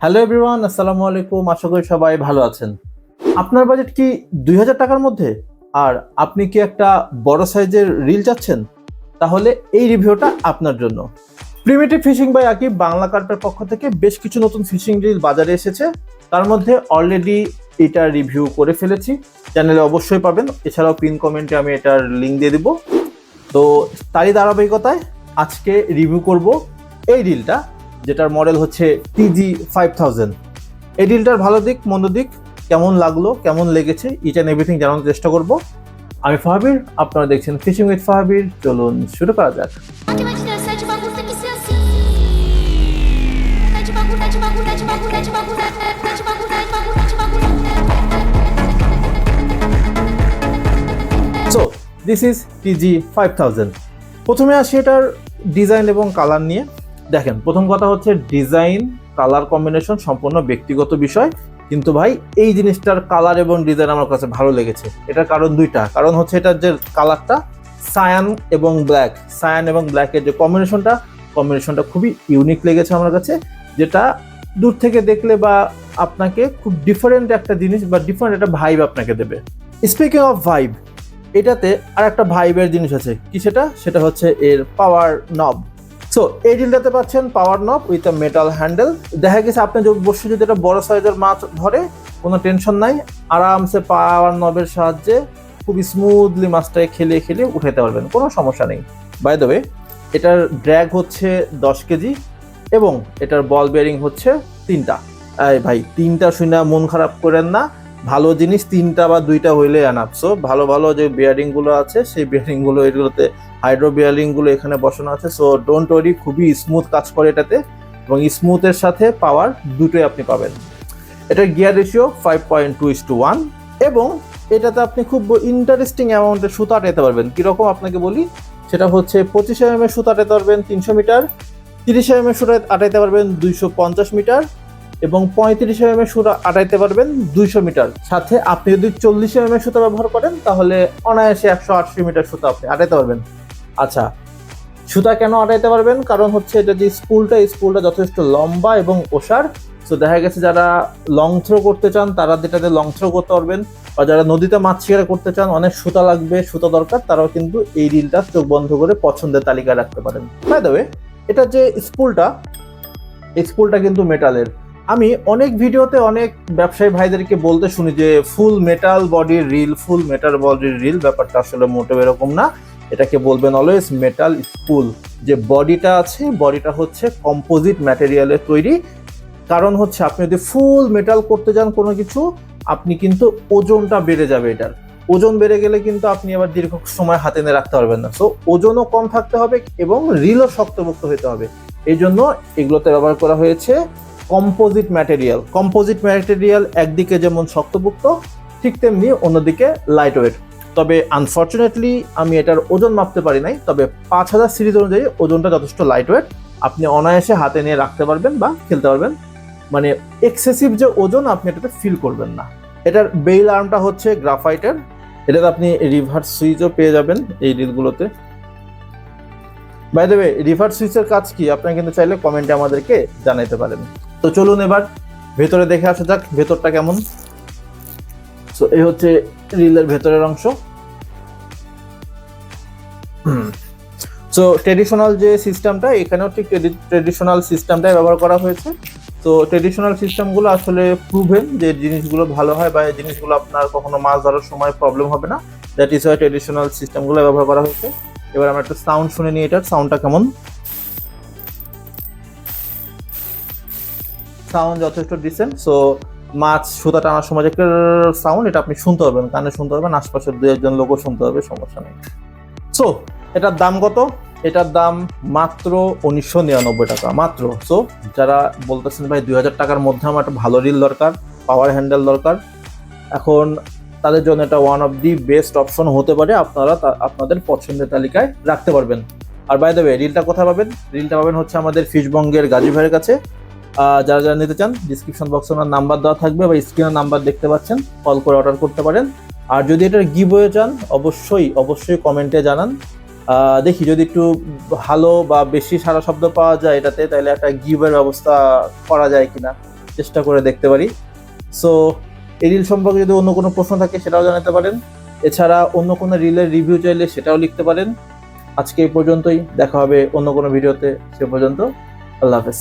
Hello everyone, আসসালামু আলাইকুম। আশা করি সবাই ভালো আছেন। আপনার বাজেট কি 2000 টাকার মধ্যে আর আপনি কি একটা বড় সাইজের রিল চাচ্ছেন? তাহলে এই রিভিউটা আপনার জন্য। Primitive fishing by Akib Bangla কার্পের পক্ষ থেকে বেশ কিছু নতুন ফিশিং রিল বাজারে এসেছে। তার মধ্যে অলরেডি এটা রিভিউ করে ফেলেছি, চ্যানেলে অবশ্যই পাবেন। এছাড়াও পিন কমেন্টে আমি এটার লিঙ্ক দিয়ে দিব। তো তারই ধারাবাহিকতায় আজকে রিভিউ করব এই রিলটা, যেটার মডেল হচ্ছে TG5000। এই রিলটার ভালো দিক মন্দ দিক কেমন লাগলো, কেমন লেগেছে, ইচ অ্যান্ড এভরিথিং জানানোর চেষ্টা করব। আমি ফাহাবির, আপনারা দেখছেন ফিশিং উইথ ফাহাবির। চলুন শুরু করা যাক। So this is TG5000। প্রথমে আসি এটার ডিজাইন এবং কালার নিয়ে। দেখেন, প্রথম কথা হচ্ছে ডিজাইন কালার কম্বিনেশন সম্পূর্ণ ব্যক্তিগত বিষয়, কিন্তু ভাই এই জিনিসটার কালার এবং ডিজাইন আমার কাছে ভালো লেগেছে। এটার কারণ দুইটা। কারণ হচ্ছে এটার যে কালারটা সায়ান এবং ব্ল্যাকের যে কম্বিনেশনটা খুবই ইউনিক লেগেছে আমার কাছে, যেটা দূর থেকে দেখলে বা আপনাকে খুব ডিফারেন্ট একটা জিনিস বা ডিফারেন্ট একটা ভাইব আপনাকে দেবে। স্পিকিং অফ ভাইব, এটাতে আর একটা ভাইবের জিনিস আছে। কি সেটা হচ্ছে এর পাওয়ার নব। সো এই রিলটাতে পাচ্ছেন পাওয়ার নব উইথ আ মেটাল হ্যান্ডেল। দেখা গেছে আপনি বসে যদি এটা বড় সাইজের মাছ ধরে, কোনো টেনশন নাই, আরামসে পাওয়ার নবের সাহায্যে খুব স্মুথলি মাছটাকে খেলে উঠাতে পারবেন, কোনো সমস্যা নেই। বাই দ্য ওয়ে, এটার ড্র্যাগ হচ্ছে 10 কেজি এবং এটার বল বেয়ারিং হচ্ছে 3টা। ভাই 3টা শুনে মন খারাপ করেন না, ভালো জিনিস 3টা বা 2টা হইলে আনাপ। সো ভালো যে বিয়ারিং গুলো আছে সেই বিয়ারিং গুলো, এগুলোতে হাইড্রো বিয়ারিং গুলো এখানে বসানো আছে। সো ডোন্ট ওয়ারি, খুবই স্মুথ কাজ করে এটাতে, এবং স্মুথের সাথে পাওয়ার দুটোই আপনি পাবেন। এটার গিয়ার রেশিও 5.2:1 এবং এটাতে আপনি খুব ইন্টারেস্টিং অ্যামাউন্টের সুতা আটাইতে পারবেন। কিরকম আপনাকে বলি, সেটা হচ্ছে 25 mm এর সুতা আটাইতে পারবেন 300 মিটার, 30 mm এর সুতা আটাইতে পারবেন 250 মিটার এবং 35 mm এর সুতা আটাইতে পারবেন 200 মিটার। সাথে আপনি যদি 40 mm এর সুতা ব্যবহার করেন তাহলে অনায়াসে 180 মিটার সুতা আপনি আটাইতে পারবেন। আচ্ছা, সুতা কেন আটাইতে পারবেন? কারণ হচ্ছে এটা যে স্পুলটা যথেষ্ট লম্বা এবং ওসার। সো দেখা গেছে যারা লং থ্রো করতে চান তারা যেটাতে লং থ্রো করতে পারবেন, বা যারা নদীতে মাছ শিকার করতে চান, অনেক সুতা লাগবে, সুতা দরকার, তারাও কিন্তু এই রিলটা চোখ বন্ধ করে পছন্দের তালিকায় রাখতে পারেন। বাই দ্য ওয়ে, এটা যে স্পুলটা কিন্তু মেটালের। আমি অনেক ভিডিওতে অনেক ব্যবসায়ী ভাইদেরকে বলতে শুনি যে ফুল মেটাল বডির রিল। ব্যাপারটা আসলে মোটেও এরকম না। এটাকে বলবেন অলওয়েজ মেটাল স্পুল। যে বডিটা আছে, বডিটা হচ্ছে কম্পোজিট ম্যাটেরিয়ালের তৈরি। কারণ হচ্ছে আপনি যদি ফুল মেটাল করতে যান কোনো কিছু, আপনি কিন্তু ওজনটা বেড়ে যাবে। এটার ওজন বেড়ে গেলে কিন্তু আপনি আবার দীর্ঘ সময় হাতে নিয়ে রাখতে পারবেন না। সো ওজনও কম থাকতে হবে এবং রিলও শক্তপোক্ত হতে হবে। এই জন্য এগুলোতে ব্যবহার করা হয়েছে কম্পোজিট ম্যাটেরিয়াল। একদিকে যেমন শক্তপোক্ত, ঠিক তেমনি অন্যদিকে লাইট ওয়েট। তবে আনফর্চুনেটলি আমি এটার ওজন মাপতে পারি নাই, তবে 5000 সিরিজ অনুযায়ী ওজনটা যথেষ্ট লাইট ওয়েট। আপনি অনায়াসে হাতে নিয়ে রাখতে পারবেন বা খেলতে পারবেন, মানে এক্সেসিভ যে ওজন আপনি এটাতে ফিল করবেন না। এটার বেইল আর্মটা হচ্ছে গ্রাফাইটের। এটাতে আপনি রিভার্স সুইচও পেয়ে যাবেন এই রিলগুলোতে। বাই দ্য ওয়ে, রিভার্স সুইচের কাজ কি আপনারা কিন্তু চাইলে কমেন্টে আমাদেরকে জানাতে পারেন। তো চলুন এবার ভেতরে দেখে আসা যাক ভেতরটা কেমন। সো এই হচ্ছে রিলের ভেতরের অংশ। সো ট্রেডিশনাল যে সিস্টেমটা, এখানেও ঠিক ট্রেডিশনাল সিস্টেমটাই ব্যবহার করা হয়েছে। তো ট্রেডিশনাল সিস্টেমগুলো আসলে প্রুভেন যে জিনিসগুলো ভালো হয় বা এই জিনিসগুলো আপনার কখনো মাছ ধরার সময় প্রবলেম হবে না। দ্যাট ইজ ওয়াই ট্রেডিশনাল সিস্টেমগুলো ব্যবহার করা হয়েছে। এবার আমরা একটা সাউন্ড শুনে নিই, এটার সাউন্ডটা কেমন। সাউন্ড যথেষ্ট ডিসেন্ট। সো মাছ সুতা টানার সময় যে সাউন্ড, এটা আপনি শুনতে পারবেন, কানে শুনতে পারবেন, আশপাশের 2-1 লোকও শুনতে পারবে, সমস্যা নেই। সো এটার দাম কত? এটার দাম মাত্র 1999 টাকা মাত্র। সো যারা বলতেছেন ভাই 2000 টাকার মধ্যে আমার একটা ভালো রিল দরকার, পাওয়ার হ্যান্ডেল দরকার, এখন তাদের জন্য এটা one of the best option হতে পারে। আপনারা আপনাদের পছন্দের তালিকায় রাখতে পারবেন। আর বাই দ্য ওয়ে, রিলটা কোথায় পাবেন? রিলটা পাবেন হচ্ছে আমাদের ফিশবঙ্গের গাজী ভাইয়ের কাছে। যারা নিতে চান ডিসক্রিপশন বক্সে আমার নাম্বার দেওয়া থাকবে বা স্ক্রিনের নাম্বার দেখতে পাচ্ছেন, কল করে অর্ডার করতে পারেন। আর যদি এটার গিভওয়ে চান অবশ্যই কমেন্টে জানান। দেখি যদি একটু ভালো বা বেশি সারা শব্দ পাওয়া যায় এটাতে, তাহলে একটা গিভওয়ের ব্যবস্থা করা যায় কিনা। চেষ্টা করে দেখতে পারি। সো এই রিল সম্পর্কে যদি অন্য কোনো প্রশ্ন থাকে সেটাও জানাতে পারেন, এছাড়া অন্য কোনো রিলের রিভিউ চাইলে সেটাও লিখতে পারেন। আজকে এই পর্যন্তই, দেখা হবে অন্য কোনো ভিডিওতে। সে পর্যন্ত আল্লাহ হাফেজ।